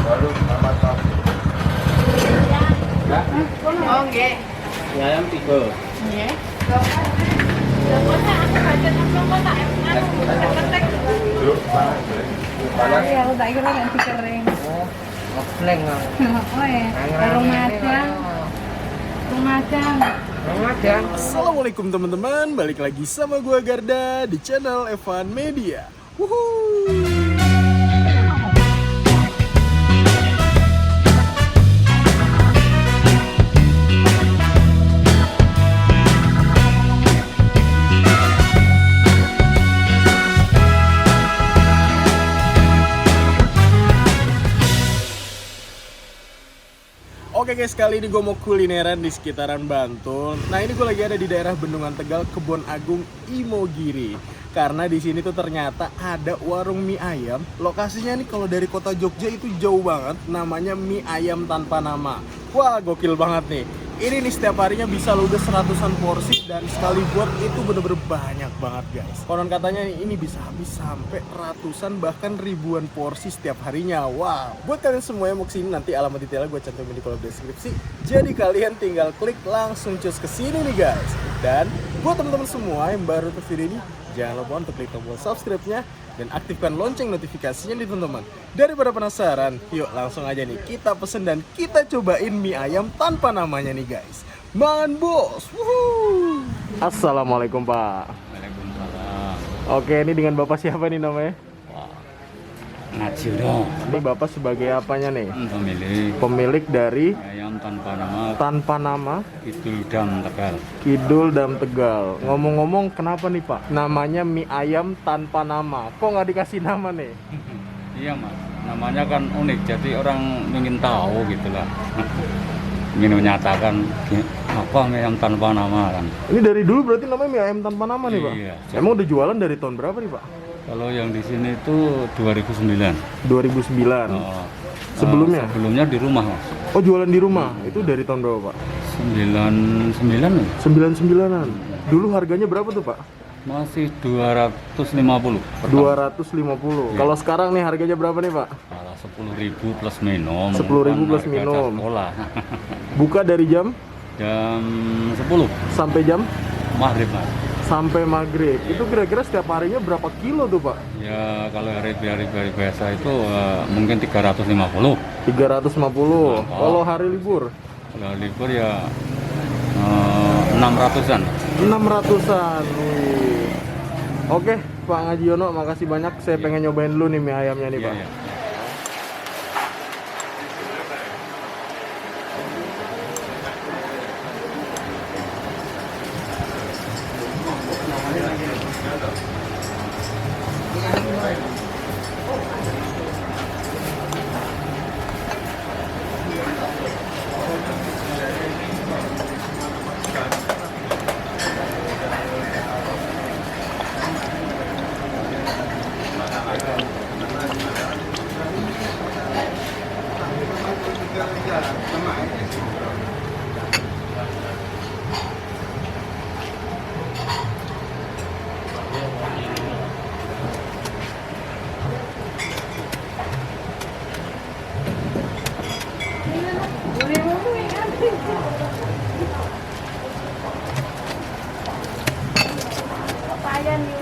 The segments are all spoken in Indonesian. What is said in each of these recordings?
Baru mama tahu. Ya? Oh, nggih. Mie ayam 3. Nggih. Pokoknya aku baca sampai tak ketek. Dulu panas. Panas. Iya, aku tak kira nanti kering. Ngepleng lah. Oh ya, Remajan. Assalamualaikum teman-teman, balik lagi sama gua Garda di channel Evan Media. Wuhuu. Oke guys, kali ini gue mau kulineran di sekitaran Bantul. Nah ini gue lagi ada di daerah Bendungan Tegal, Kebon Agung, Imogiri. Karena di sini tuh ternyata ada warung mie ayam. Lokasinya nih kalau dari kota Jogja itu jauh banget. Namanya Mie Ayam Tanpa Nama. Wah gokil banget nih. Ini nih setiap harinya bisa ludes ratusan porsi dan sekali buat itu bener-bener banyak banget guys. Konon katanya ini bisa habis sampai ratusan bahkan ribuan porsi setiap harinya. Wow. Buat kalian semua yang mau kesini nanti alamat detailnya gue cantumin di kolom deskripsi. Jadi kalian tinggal klik langsung cus kesini nih guys. Dan buat teman-teman semua yang baru ke video ini, jangan lupa untuk klik tombol subscribe-nya dan aktifkan lonceng notifikasinya nih teman-teman. Daripada penasaran, yuk langsung aja nih kita pesen dan kita cobain mie ayam tanpa namanya nih guys. Man bos. Wuhuu. Assalamualaikum Pak. Waalaikumsalam. Oke, ini dengan Bapak siapa nih namanya? Ngaji dong. Ini Bapak sebagai apanya nih? Pemilik Pemilik dari ayam tanpa nama Tanpa Nama Kidul Dam Tegal. Kidul Dam Tegal. Ngomong-ngomong kenapa nih Pak? Namanya mie ayam tanpa nama. Kok nggak dikasih nama nih? Iya mas, namanya kan unik, jadi orang ingin tahu gitu lah. Ingin menyatakan apa mie ayam tanpa nama kan. Ini dari dulu berarti namanya mie ayam tanpa nama nih Pak? Iya. Emang udah jualan dari tahun berapa nih Pak? Kalau yang di sini itu 2009. 2009. Oh, Sebelumnya? Sebelumnya di rumah mas. Oh jualan di rumah. Itu dari tahun berapa Pak? 99 ya? 99-an. Dulu harganya berapa tuh Pak? Masih 250. 250. Kalau sekarang nih harganya berapa nih Pak? Kalau 10.000 plus minum. 10.000 Kan plus harga minum. Sekolah. Buka dari jam Jam 10 sampai jam? maghrib mas. Sampai maghrib. Itu kira-kira setiap harinya berapa kilo tuh Pak? Ya kalau hari biasa itu mungkin 350. 350. Kalau hari libur? Kalau libur ya 600-an. 600-an. Wih. Oke, Pak Ngajiono, makasih banyak. Saya pengen nyobain dulu nih mie ayamnya nih, Iya, Pak. iya. Papaya nih.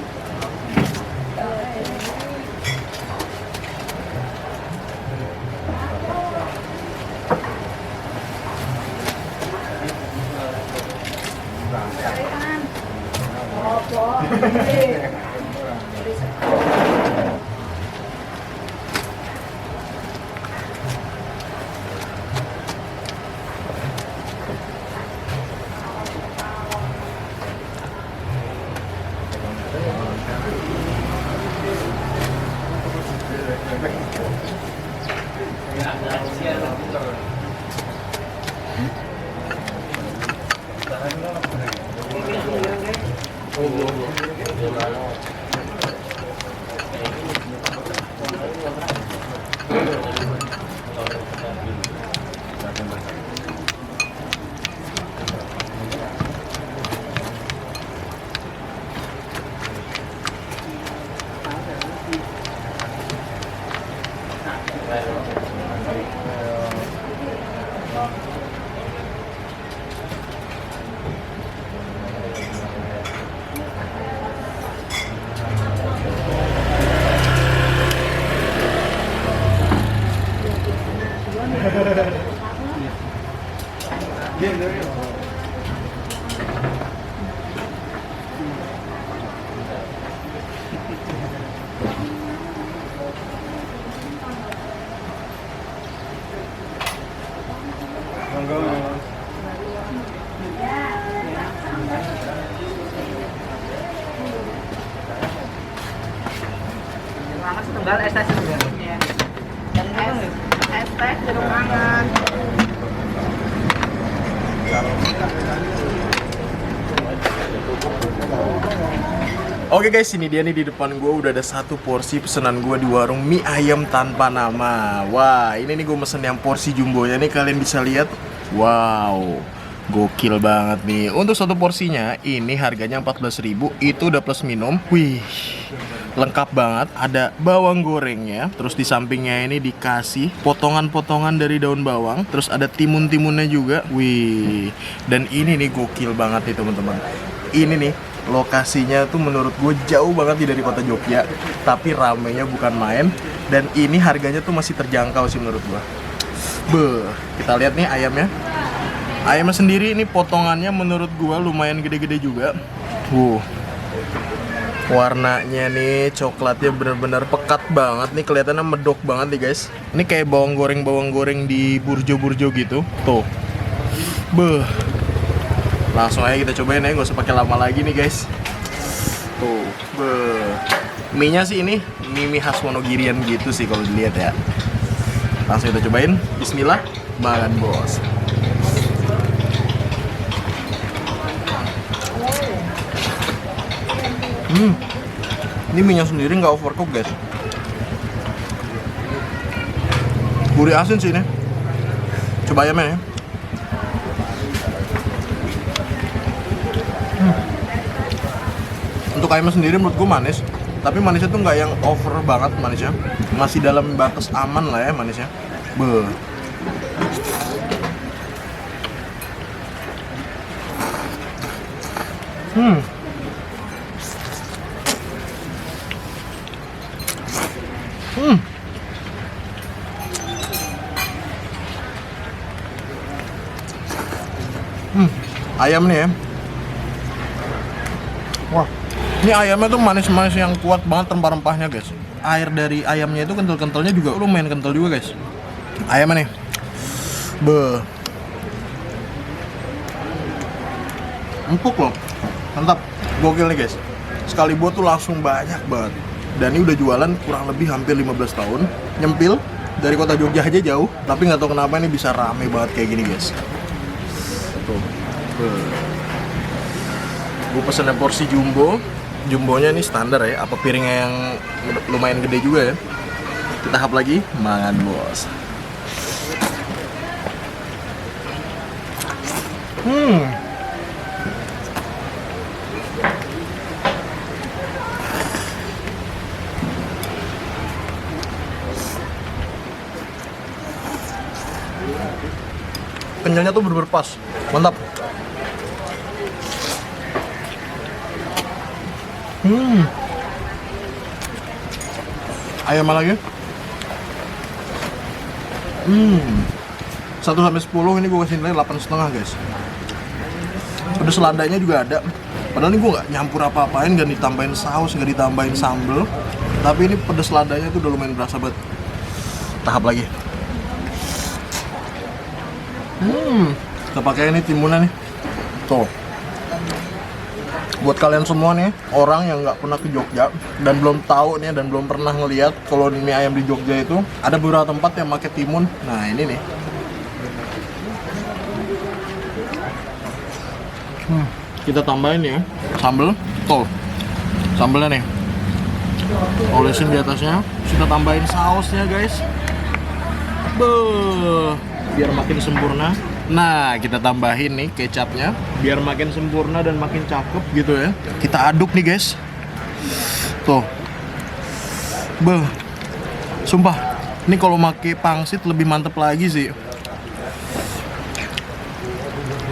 Tunggal es teh sebenarnya. Es teh jeruk hangat. Oke guys, ini dia nih di depan gue udah ada satu porsi pesanan gue di warung mie ayam tanpa nama. Wah, ini nih gue mesen yang porsi jumbonya nih, kalian bisa lihat. Wow, gokil banget nih. Untuk satu porsinya ini harganya 14.000, itu udah plus minum. Wih, lengkap banget. Ada bawang gorengnya, terus di sampingnya ini dikasih potongan-potongan dari daun bawang, terus ada timun-timunnya juga. Wih, dan ini nih gokil banget nih teman-teman. Ini nih lokasinya tuh menurut gue jauh banget nih dari kota Jogja, tapi ramenya bukan main, dan ini harganya tuh masih terjangkau sih menurut gue. Beuh, kita lihat nih ayamnya. Ayamnya sendiri ini potongannya menurut gue lumayan gede-gede juga. Warnanya nih coklatnya bener-bener pekat banget nih, kelihatannya medok banget nih guys. Ini kayak bawang goreng di burjo-burjo gitu. Tuh. Beuh. Langsung aja kita cobain ya, nggak usah pakai lama lagi nih guys. Tuh, mie-nya sih ini mie khas Wonogirian gitu sih kalau dilihat ya. Langsung kita cobain. Bismillah, makan bos. Ini mie-nya sendiri nggak overcook guys. Gurih asin sih ini. Coba ayamnya ya. Untuk ayamnya sendiri menurut gue manis, tapi manisnya tuh nggak yang over banget manisnya, masih dalam batas aman lah ya manisnya. Beuh. Ayam nih ya. Wah, ini ayamnya tuh manis-manis yang kuat banget rempah-rempahnya guys. Air dari ayamnya itu kental-kentalnya juga lumayan kental juga guys. Ayamnya nih. Beuh. Empuk loh. Mantap. Gokil nih guys. Sekali buat tuh langsung banyak banget. Dan ini udah jualan kurang lebih hampir 15 tahun. Nyempil dari kota Jogja aja jauh, tapi nggak tahu kenapa ini bisa rame banget kayak gini guys. Tuh. Gue pesennya porsi jumbo. Jumbonya ini standar ya, apa piringnya yang lumayan gede juga ya. Kita hap lagi, makan bos. Kenyalnya tuh bener-bener pas, mantap. Ayam lagi. 1 sampai 10 ini gue kasih nilai 8,5 guys. Pedas ladanya juga ada. Padahal ini gue nggak nyampur apa-apain, nggak ditambahin saus, nggak ditambahin sambel. Tapi ini pedas ladanya tuh udah lumayan berasa banget. Tahap lagi. Kita pakai ini timunnya nih. Tuh. Buat kalian semua nih, orang yang nggak pernah ke Jogja dan belum tahu nih dan belum pernah ngeliat kalau mie ayam di Jogja itu ada beberapa tempat yang pakai timun. Nah ini nih. Kita tambahin ya sambel. Tuh. Sambelnya nih. Olesin di atasnya. Kita tambahin sausnya guys. Beuh. Biar makin sempurna. Nah, kita tambahin nih kecapnya biar makin sempurna dan makin cakep gitu ya. Kita aduk nih guys. Tuh. Beuh. Sumpah Ini kalau pakai pangsit lebih mantep lagi sih.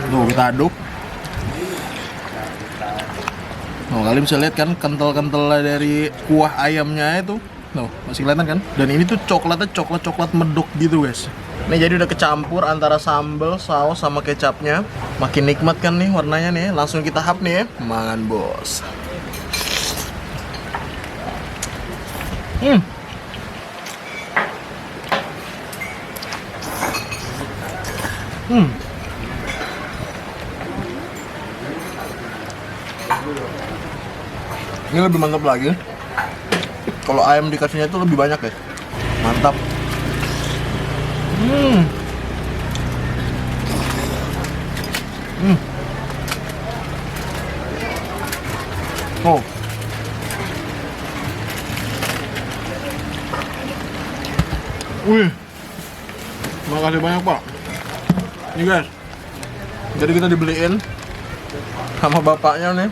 Tuh kita aduk. Nah, kalian bisa lihat kan kental-kental dari kuah ayamnya itu. Tuh, masih kelihatan kan? Dan ini tuh coklatnya coklat medok gitu guys. Ini jadi udah kecampur antara sambal, saus sama kecapnya. Makin nikmat kan nih warnanya nih. Langsung kita hap nih ya. Mangan bos. Ini lebih mantap lagi. Kalau ayam dikasihnya itu lebih banyak ya. Mantap. Oh. Wih. Makasih banyak, Pak. Nih guys. Jadi kita dibeliin sama bapaknya nih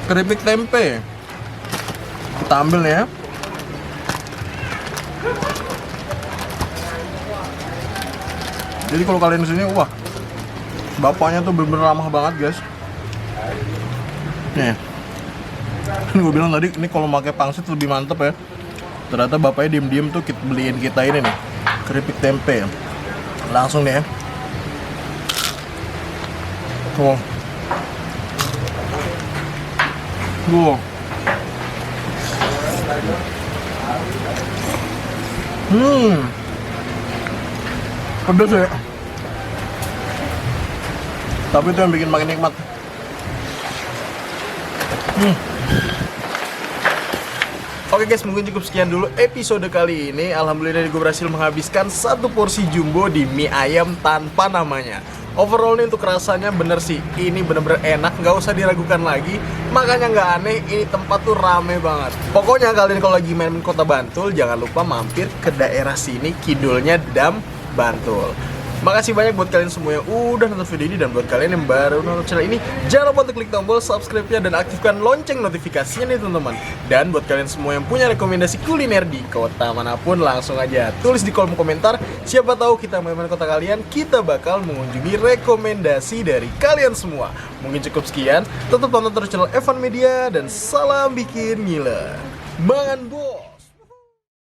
keripik tempe. Kita ambil nih ya. Jadi kalau kalian kesini, wah, bapaknya tuh bener-bener ramah banget guys. Nih, kan gue bilang tadi, ini kalau pakai pangsit lebih mantep ya. Ternyata bapaknya diem-diem tuh beliin kita ini nih, keripik tempe. Langsung nih ya. Tuh. Tuh. Pedas ya. Tapi itu yang bikin makin nikmat. Oke guys, mungkin cukup sekian dulu episode kali ini. Alhamdulillah gue berhasil menghabiskan satu porsi jumbo di mie ayam tanpa namanya. Overall nih untuk rasanya bener sih, ini bener-bener enak, nggak usah diragukan lagi. Makanya nggak aneh, ini tempat tuh rame banget. Pokoknya kalian kalau lagi main kota Bantul, jangan lupa mampir ke daerah sini, kidulnya Dam Bantul. Makasih banyak buat kalian semua yang udah nonton video ini. Dan buat kalian yang baru nonton channel ini, jangan lupa untuk klik tombol subscribe-nya dan aktifkan lonceng notifikasinya nih teman-teman. Dan buat kalian semua yang punya rekomendasi kuliner di kota manapun, langsung aja tulis di kolom komentar. Siapa tahu kita main kota kalian, kita bakal mengunjungi rekomendasi dari kalian semua. Mungkin cukup sekian, tetap tonton terus channel Evan Media dan salam bikin gila. Mangan bos.